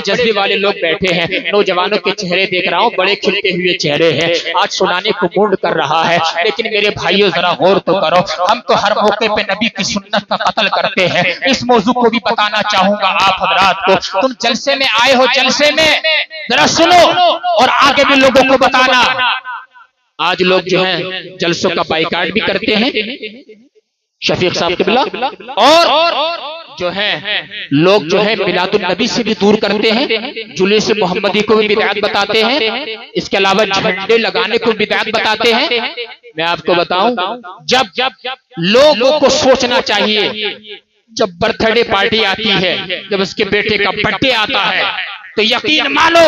جذبے والے لوگ بیٹھے ہیں، نوجوانوں کے چہرے دیکھ رہا ہوں، بڑے کھلتے ہوئے چہرے ہیں، آج سنانے کو موڈ کر رہا ہے، لیکن میرے بھائیوں ذرا غور تو کرو، ہم تو ہر موقع پہ نبی کی سنت کا قتل کرتے ہیں۔ اس موضوع کو بھی بتانا چاہوں گا آپ حضرات کو، تم جلسے میں آئے ہو، جلسے میں ذرا سنو اور آگے بھی لوگوں کو بتانا۔ آج لوگ جو ہیں جلسوں کا بائیکاٹ بھی کرتے ہیں، شفیق صاحب قبلہ، اور جو ہے لوگ جو ہے میلاد النبی سے بھی دور کرتے ہیں، جلوس محمدی کو بھی بدعت بتاتے ہیں، اس کے علاوہ جھنڈے لگانے کو بدعت بتاتے ہیں۔ میں آپ کو بتاؤں، جب لوگوں کو سوچنا چاہیے، جب برتھ ڈے پارٹی آتی ہے، جب اس کے بیٹے کا برتھ ڈے آتا ہے تو یقین مانو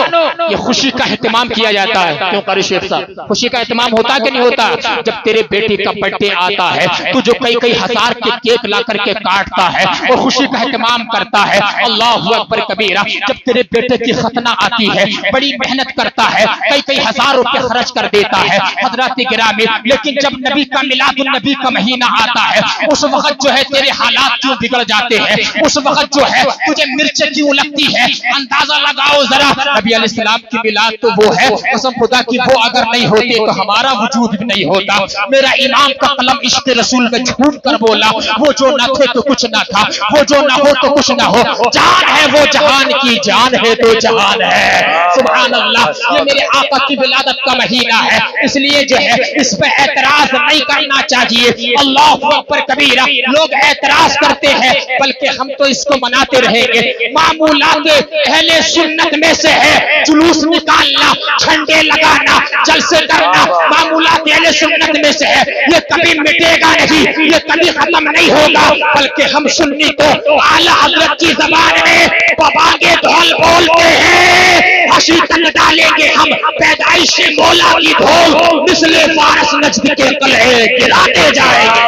یہ خوشی کا اہتمام کیا جاتا ہے۔ کیوں قاری شیخ صاحب، خوشی کا اہتمام ہوتا کہ نہیں ہوتا؟ جب تیرے بیٹے کا برتھ ڈے آتا ہے تو جو کئی ہزار کے کیک لا کر کے کاٹتا ہے اور خوشی کا اہتمام کرتا ہے، اللہ اکبر کبیرہ، جب تیرے بیٹے کی ختنہ آتی ہے بڑی محنت کرتا ہے، کئی ہزار روپے خرچ کر دیتا ہے حضرات گرامی، لیکن جب نبی کا میلاد النبی کا مہینہ آتا ہے اس وقت جو ہے تیرے حالات کیوں بگڑ جاتے ہیں، اس وقت جو ہے تجھے مرچ کیوں لگتی ہے؟ اندازہ لگاؤ ذرا، نبی علیہ السلام کی میلاد تو وہ ہے، قسم خدا کی وہ اگر نہیں ہوتی تو ہمارا وجود بھی نہیں ہوتا۔ میرا امام کا قلم عشق رسول میں جھوم کر بولا، وہ جو نہ تھے تو کچھ نہ تھا، وہ جو نہ ہو تو کچھ نہ ہو، جان ہے وہ جہان کی، جان ہے تو جہان ہے۔ سبحان اللہ، یہ میرے آقا کی ولادت کا مہینہ ہے، اس لیے جو ہے اس پہ اعتراض نہیں کرنا چاہیے۔ اللہ اکبر کبیرہ، لوگ اعتراض کرتے ہیں بلکہ ہم تو اس کو مناتے رہیں گے۔ معمولات اہل سنت میں سے ہے جلوس نکالنا، جھنڈے لگانا، جلسے کرنا، معمولات اہل سنت میں سے ہے، یہ کبھی مٹے گا نہیں، یہ کبھی ختم نہیں ہوگا، بلکہ ہم سنی تو اعلیٰ حضرت کی زبان میں باباگے دھول بولتے ہیں، ہنسی تک ڈالیں گے ہم پیدائش مولا کی دھول، مثل فارس نجد کے قلعے گراتے جائیں گے۔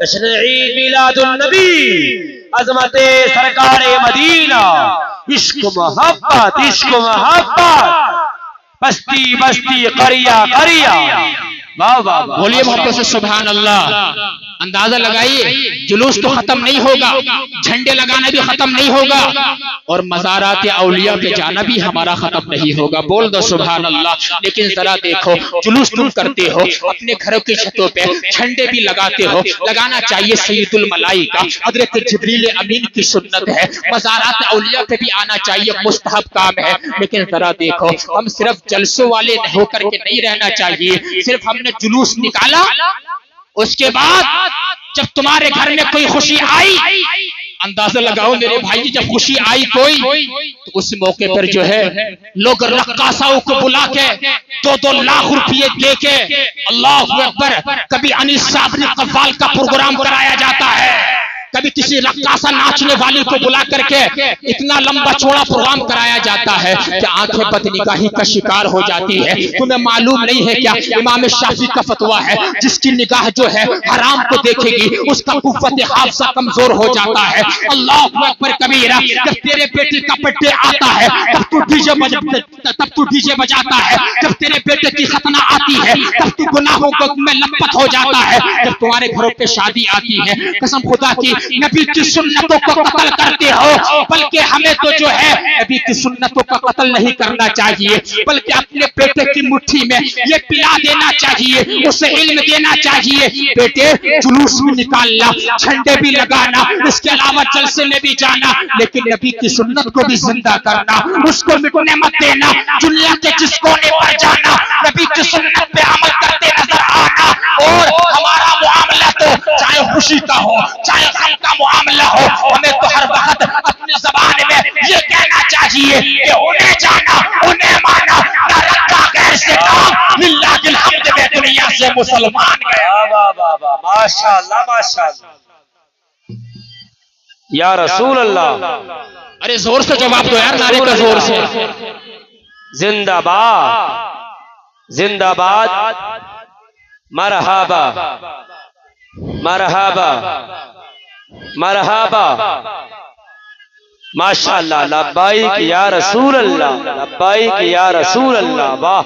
جشن عید میلاد النبی، عظمت سرکار مدینہ، عشق محبت، عشق محبت، بستی بستی قریہ قریہ، واہ واہ، بولیے محبت سے سبحان اللہ۔ اندازہ لگائیے، جلوس تو ختم نہیں ہوگا، جھنڈے لگانا بھی ختم نہیں ہوگا، اور مزارات اولیاء پہ جانا بھی ہمارا ختم نہیں ہوگا، بول دو سبحان اللہ۔ لیکن ذرا دیکھو، جلوس تم کرتے ہو، اپنے گھروں کی چھتوں پہ جھنڈے بھی لگاتے ہو، لگانا چاہیے، سید الملائکہ حضرت جبریل امین کی سنت ہے، مزارات اولیاء پہ بھی آنا چاہیے، مستحب کام ہے، لیکن ذرا دیکھو، ہم صرف جلسوں والے ہو کر کے نہیں رہنا چاہیے، صرف ہم نے جلوس نکالا، اس کے بعد جب تمہارے گھر میں کوئی خوشی آئی، اندازہ لگاؤ میرے بھائی، جب خوشی آئی کوئی تو اس موقع پر جو ہے لوگ رقاصاؤں کو بلا کے 2-2 لاکھ روپے دے کے، اللہ اکبر، کبھی انیس صابری قوال کا پروگرام کرایا جاتا ہے، کبھی کسی رقاصہ ناچنے والی کو بلا کر کے اتنا لمبا چوڑا پروگرام کرایا جاتا ہے کہ آنکھیں بدنگاہی کا شکار ہو جاتی ہے۔ تمہیں معلوم نہیں ہے کیا امام شافعی کا فتویٰ ہے، جس کی نگاہ جو ہے حرام کو دیکھے گی اس کا قوت حافظہ کمزور ہو جاتا ہے۔ اللہ اکبر کبیرہ، جب تیرے بیٹے کا برتھ ڈے آتا ہے تب تو ڈی جے بجاتا ہے، جب تیرے بیٹے کی ختنہ آتی ہے تب تو گناہوں میں لپت ہو جاتا ہے، جب تمہارے گھروں پہ شادی آتی ہے قسم خدا کی نبی کی سنتوں کو قتل کرتے ہو، بلکہ ہمیں تو جو ہے نبی کی سنتوں کا قتل نہیں کرنا چاہیے، بلکہ اپنے بیٹے کی مٹھی میں یہ پلا دینا چاہیے، اسے علم دینا چاہیے، بیٹے جلوس بھی نکالنا، جھنڈے بھی لگانا، اس کے علاوہ جلسے میں بھی جانا، لیکن نبی کی سنت کو بھی زندہ کرنا، اس کو مٹنے مت دینا، دنیا کے جس کونے پر جانا نبی کی سنت پہ عمل کرتے نظر آنا، اور ہمارا معاملہ تو چاہے خوشی کا ہو چاہے غم کا معاملہ ہو، ہمیں تو ہر وقت اپنی زبان میں یہ کہنا چاہیے کہ انہیں جانا انہیں مانا، نہ رکھا غیر سے کام، للہ الحمد میں دنیا سے مسلمان گئے۔ ماشاءاللہ ماشاءاللہ، یا رسول اللہ، ارے زور سے جواب دو یار، نعرے کا زور سے۔ زندہ باد زندہ باد، مرحبا مرحبا مرحبا، ماشاءاللہ، لبیک یا رسول اللہ، لبیک یا رسول اللہ، واہ،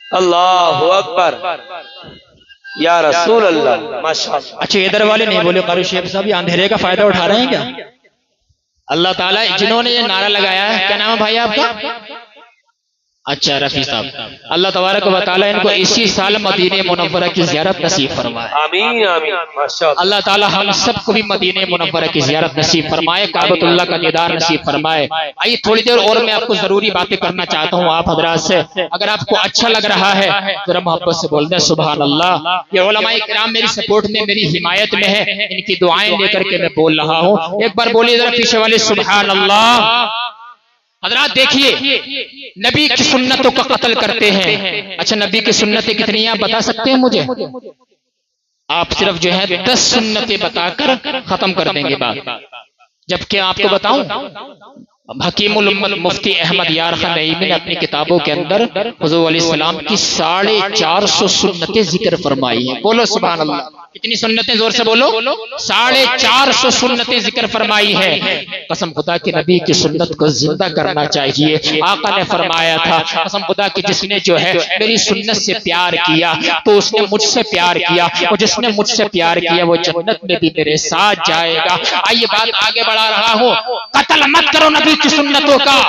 اللہ اکبر یا رسول اللہ، ماشاءاللہ۔ اچھا ادھر والے نہیں بولے قاری شیخ صاحب، یہ اندھیرے کا فائدہ اٹھا رہے ہیں کیا؟ اللہ تعالیٰ جنہوں نے یہ نعرہ لگایا ہے، کیا نام ہے بھائی آپ کا؟ اچھا رفیع صاحب، اللہ تبارک و تعالیٰ ان کو اسی سال مدینہ منورہ کی زیارت نصیب فرمائے. آمین آمین ماشاءاللہ. اللہ تعالیٰ ہم سب کو بھی مدینہ منورہ کی زیارت نصیب فرمائے، کعبۃ اللہ کا دیدار نصیب فرمائے. آئیے تھوڑی دیر اور میں آپ کو ضروری باتیں کرنا چاہتا ہوں آپ حضرات سے. اگر آپ کو اچھا لگ رہا ہے ذرا محبت سے بول دیں سبحان اللہ. یہ علماء کرام میری سپورٹ میں، میری حمایت میں ہے، ان کی دعائیں لے کر کے میں بول رہا ہوں. ایک بار بولیے ذرا پیچھے والے سبحان اللہ. حضرات دیکھیے، نبی کی سنتوں کا قتل کرتے ہیں. اچھا نبی کی سنتیں کتنی ہیں آپ بتا سکتے ہیں مجھے؟ آپ صرف جو ہے 10 سنتیں بتا کر ختم کر دیں گے بات. جبکہ آپ کو بتاؤں حکیم الامت مفتی احمد یار خان نعیمی نے اپنی کتابوں کے اندر حضور علیہ السلام کی 450 سنتیں ذکر فرمائی ہیں. بولو سبحان اللہ. کتنی سنتیں؟ زور سے بولو. 450 سنتیں ذکر فرمائی ہے. قسم خدا کے نبی کی سنت کو زندہ کرنا چاہیے. آقا نے فرمایا تھا قسم خدا کہ جس نے جو ہے میری سنت سے پیار کیا تو اس نے مجھ سے پیار کیا، اور جس نے مجھ سے پیار کیا وہ جنت میں بھی میرے ساتھ جائے گا. آئیے بات آگے بڑھا رہا ہوں. قتل مت کرو نبی کی سنتوں کا.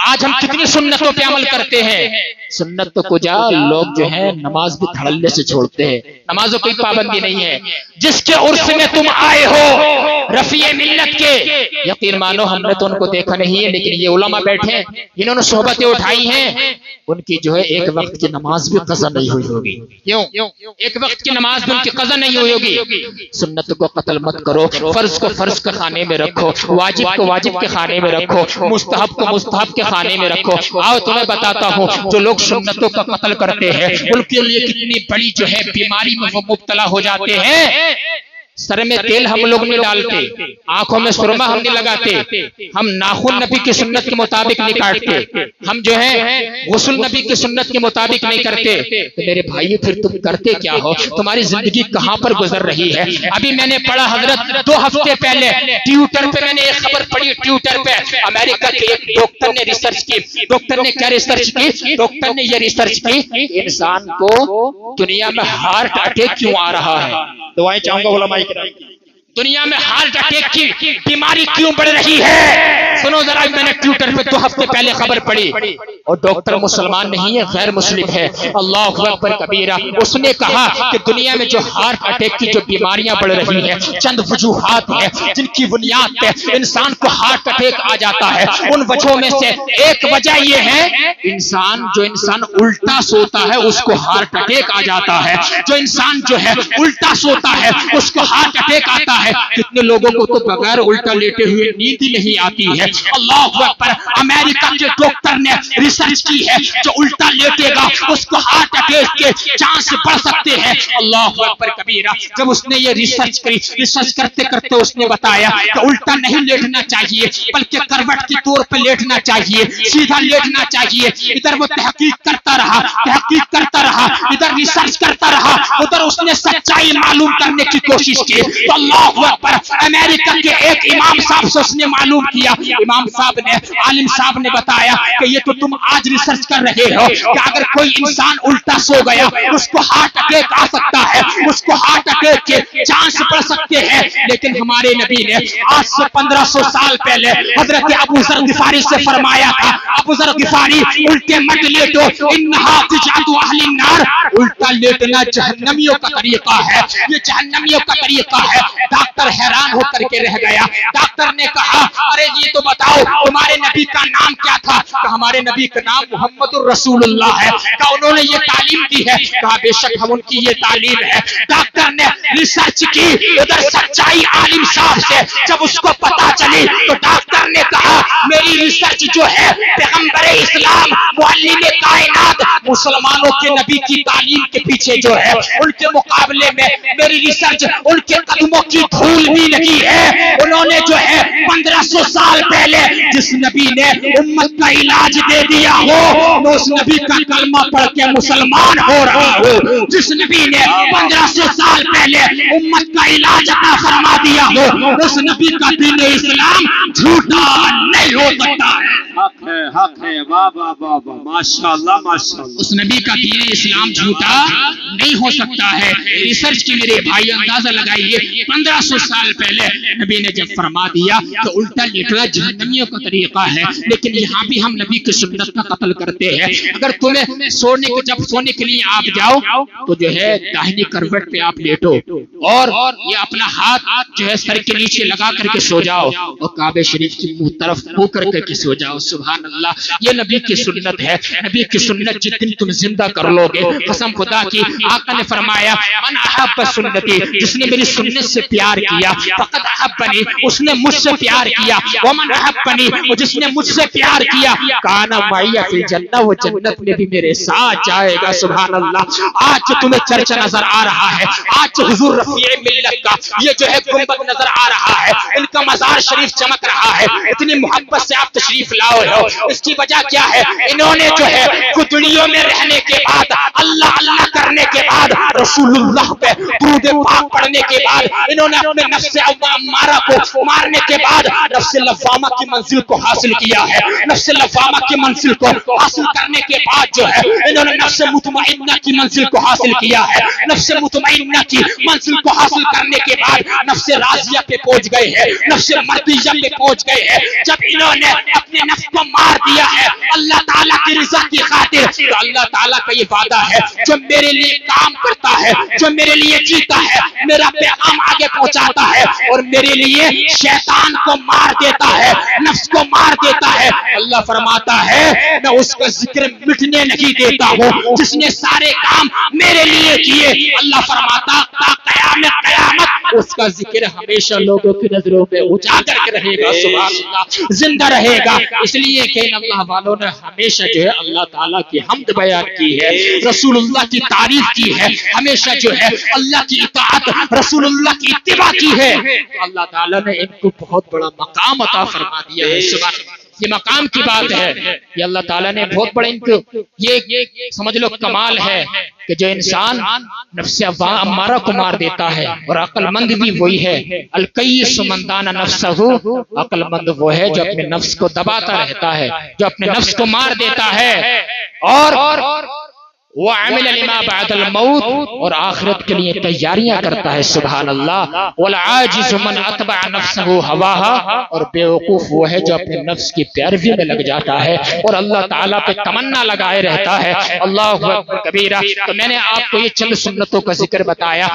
آج ہم کتنی سنتوں پہ عمل کرتے ہیں. سنت کو جا لوگ جو ہیں نماز بھی دھڑلے سے چھوڑتے ہیں، نمازوں کوئی پابندی نہیں ہے. جس کے عرس میں تم آئے ہو رفیع ملت کے، یقین مانو ہم نے تو ان کو دیکھا نہیں ہے، لیکن یہ علماء بیٹھے ہیں جنہوں نے صحبتیں اٹھائی ہیں، ان کی جو ہے ایک وقت کی نماز بھی قضا نہیں ہوئی ہوگی. کیوں؟ ایک وقت کی نماز بھی ان کی قضا نہیں ہوئی ہوگی. سنت کو قتل مت کرو. فرض کو فرض کے خانے میں رکھو، واجب کو واجب کے خانے میں رکھو، مستحب کو مستحب کے خانے میں رکھو. آؤ تمہیں بتاتا ہوں جو لوگ سنتوں کا قتل کرتے ہیں ان کے لیے کتنی بڑی جو ہے بیماری میں وہ مبتلا ہو جاتے ہیں. سر میں تیل ہم لوگ نہیں ڈالتے، آنکھوں میں سرما ہم نہیں لگاتے، ہم ناخن نبی کی سنت کے مطابق نہیں کاٹتے، ہم جو ہے غسل نبی کی سنت کے مطابق نہیں کرتے. تو میرے بھائی پھر تم کرتے کیا ہو؟ تمہاری زندگی کہاں پر گزر رہی ہے؟ ابھی میں نے پڑھا حضرت 2 ہفتے پہلے ٹویٹر پہ میں نے ایک خبر پڑھی. ٹویٹر پہ امریکہ کے ایک ڈاکٹر نے ریسرچ کی. ڈاکٹر نے کیا ریسرچ کی؟ ڈاکٹر نے یہ ریسرچ کی انسان کو دنیا میں ہارٹ اٹیک کیوں آ رہا ہے. دعائیں چاہوں گا علماء کرام کی. دنیا میں ہارٹ اٹیک کی بیماری کیوں بڑھ رہی ہے؟ سنو ذرا، میں نے ٹویٹر پہ 2 ہفتے پہلے خبر پڑھی، اور ڈاکٹر مسلمان نہیں ہے، غیر مسلم ہے. اللہ اکبر کبیرہ. اس نے کہا کہ دنیا میں جو ہارٹ اٹیک کی جو بیماریاں بڑھ رہی ہیں، چند وجوہات ہیں جن کی بنیاد پہ انسان کو ہارٹ اٹیک آ جاتا ہے. ان وجہوں میں سے ایک وجہ یہ ہے انسان الٹا سوتا ہے اس کو ہارٹ اٹیک آ جاتا ہے. جو انسان جو ہے الٹا سوتا ہے اس کو ہارٹ اٹیک آتا ہے. کتنے لوگوں کو تو بغیر الٹا لیٹے ہوئے نیند ہی نہیں آتی ہے. اللہ اکبر. امریکہ کے ڈاکٹر نے ریسرچ کی ہے جو الٹا لیٹے گا اس کو ہارٹ اٹیک کے چانس بڑھ سکتے ہیں. اللہ اکبر کبیرہ. جب اس نے یہ ریسرچ کری، ریسرچ کرتے کرتے اس نے بتایا کہ الٹا نہیں لیٹنا چاہیے بلکہ کروٹ کے طور پہ لیٹنا چاہیے، سیدھا لیٹنا چاہیے. ادھر وہ تحقیق کرتا رہا، ادھر ریسرچ کرتا رہا، ادھر اس نے سچائی معلوم کرنے کی کوشش کی. تو اللہ پر امریکہ کے ایک امام صاحب سے اس نے معلوم کیا. امام صاحب نے، عالم صاحب نے بتایا کہ یہ تو تم آج ریسرچ کر رہے ہو کہ اگر کوئی انسان الٹا سو گیا اس کو ہارٹ اٹیک آ سکتا ہے، اس کو ہارٹ اٹیک کے چانس بڑھ سکتے ہیں. لیکن ہمارے نبی نے آج سے 1500 سال پہلے حضرت ابو ذر غفاری سے فرمایا تھا، ابو ذر غفاری الٹے مت لیٹو، انہا تجعل اہل النار. الٹا لیٹنا جہنمیوں کا طریقہ ہے، یہ جہنمیوں کا طریقہ ہے. ڈاکٹر حیران ہو کر کے رہ گیا. ڈاکٹر نے کہا ارے یہ تو بتاؤ تمہارے نبی کا نام کیا تھا؟ کہ ہمارے نبی کا نام محمد الرسول اللہ ہے. کہ انہوں نے یہ تعلیم دی ہے؟ کہا بے شک ہم ان کی یہ تعلیم ہے. ڈاکٹر نے ریسرچ کی، ادھر سچائی عالم صاحب سے جب اس کو پتا چلی تو ڈاکٹر نے کہا میری ریسرچ جو ہے پیغمبر اسلام معلم کائنات مسلمانوں کے نبی کی تعلیم کے پیچھے جو ہے ان کے مقابلے میں میری ریسرچ ان کے قدموں کی دھول بھی لگی ہے. انہوں نے جو ہے 1500 سال پہلے جس نبی نے امت کا علاج دے دیا ہو میں اس نبی کا کلمہ پڑھ کے مسلمان ہو رہا ہوں. جس نبی نے 1500 سال پہلے امت کا علاج عطا فرما دیا ہو اس نبی کا دین اسلام جھوٹا نہیں ہو سکتا ہے. حق ہے واہ واہ واہ واہ ماشاءاللہ ماشاءاللہ. اس نبی کا دین اسلام جھوٹا نہیں ہو سکتا ہے. ریسرچ کی میرے بھائی اندازہ لگائیے 1500 سال پہلے نبی نے جب فرما دیا کہ الٹا لیٹنا جہنمیوں کا طریقہ ہے، لیکن یہاں بھی ہم نبی کی سنت کا قتل کرتے ہیں. اگر تمہیں جب سونے کے لیے آپ جاؤ تو جو ہے داہنی کروٹ پہ آپ لیٹو اور یہ اپنا ہاتھ جو ہے سر کے نیچے لگا کر کے سو جاؤ اور کعبہ شریف کی طرف منہ کر کے سو جاؤ. سبحان اللہ، یہ نبی کی سنت ہے. نبی کی سنت جس دن تم زندہ کر لو گے، قسم خدا کی آقا نے فرمایا من احب سنتی، جس نے میری سنت سے پیار کیا فقط احبنی، اس نے مجھ سے پیار کیا. ومن احبنی، جس نے مجھ سے پیار کیا کان معی فی الجنہ، وہ جنت میں بھی میرے ساتھ جائے گا. سبحان اللہ. آج جو تمہیں چرچ نظر آ رہا ہے، آج جو حضور رفیع ملت کا یہ جو ہے گنبد نظر آ رہا ہے، ان کا مزار شریف چمک رہا ہے، اتنی محبت سے آپ تشریف لائے ہو، اس کی وجہ کیا ہے؟ انہوں نے جو ہے گدڑیوں میں رہنے کے بعد، اللہ اللہ کرنے کے بعد، رسول اللہ پہ درود پاک پڑھنے کے بعد، انہوں نے اپنے نفس امارہ کو مارنے کے بعد نفس لوامہ کی منزل کو حاصل کیا ہے. نفس لوامہ کی منزل کو حاصل کرنے کے بعد جو ہے انہوں نے نفس مطمئنہ کی منزل کو حاصل کیا ہے. نفس مطمئنہ کی منزل کو حاصل کرنے کے بعد نفس راضیہ پہ پہنچ گئے ہیں، نفس مرضیہ پہ پہنچ گئے ہیں. جب انہوں نے اپنے نفس کو مار دیا ہے اللہ تعالیٰ کی رضا کی خاطر، تو اللہ تعالیٰ کا یہ وعدہ ہے جو میرے لیے کام کرتا ہے، جو میرے لیے جیتا ہے، میرا پیغام آگے پہنچاتا ہے اور میرے لیے شیطان کو مار دیتا ہے، نفس کو مار دیتا ہے، اللہ فرماتا ہے میں اس کا ذکر مٹنے نہیں دیتا ہوں جس نے سارے کام میرے لیے کیے. اللہ فرماتا تا قیامت اس کا ذکر ہمیشہ لوگوں کی نظروں میں اجاگر کے رہے گا. سبحان اللہ، زندہ رہے گا. اس لیے کہ ان اللہ والوں نے ہمیشہ جو ہے اللہ تعالیٰ کی حمد بیان کی ہے، رسول اللہ کی تعریف کی ہے، ہمیشہ جو ہے اللہ کی اطاعت، رسول اللہ کی اتباع کی ہے. تو اللہ تعالیٰ نے ان کو بہت بڑا مقام عطا فرما دیا ہے. سبحان اللہ، یہ مقام کی بات ہے. یہ اللہ تعالیٰ نے بہت بڑے ان کو یہ سمجھ لو کمال ہے کہ جو انسان نفس امارہ کو مار دیتا ہے، اور عقل مند بھی وہی ہے. الکیس من دان نفسہ، عقل مند وہ ہے جو اپنے نفس کو دباتا رہتا ہے، جو اپنے نفس کو مار دیتا ہے اور وَعَمِلَ لِمَا بَعْدَ الْمَوْتِ، اور آخرت کے لیے تیاریاں کرتا ہے. سبحان اللہ. وَالْعَاجِزُ مَنْ أَتْبَعَ نَفْسَهُ هَوَاهَا، اور بیوقوف وہ ہے جو اپنے نفس کی پیروی میں لگ جاتا ہے اور اللہ تعالیٰ پہ تمنا لگائے رہتا ہے. اللہ اکبر کبیرہ. تو میں نے آپ کو یہ چند سنتوں کا ذکر بتایا.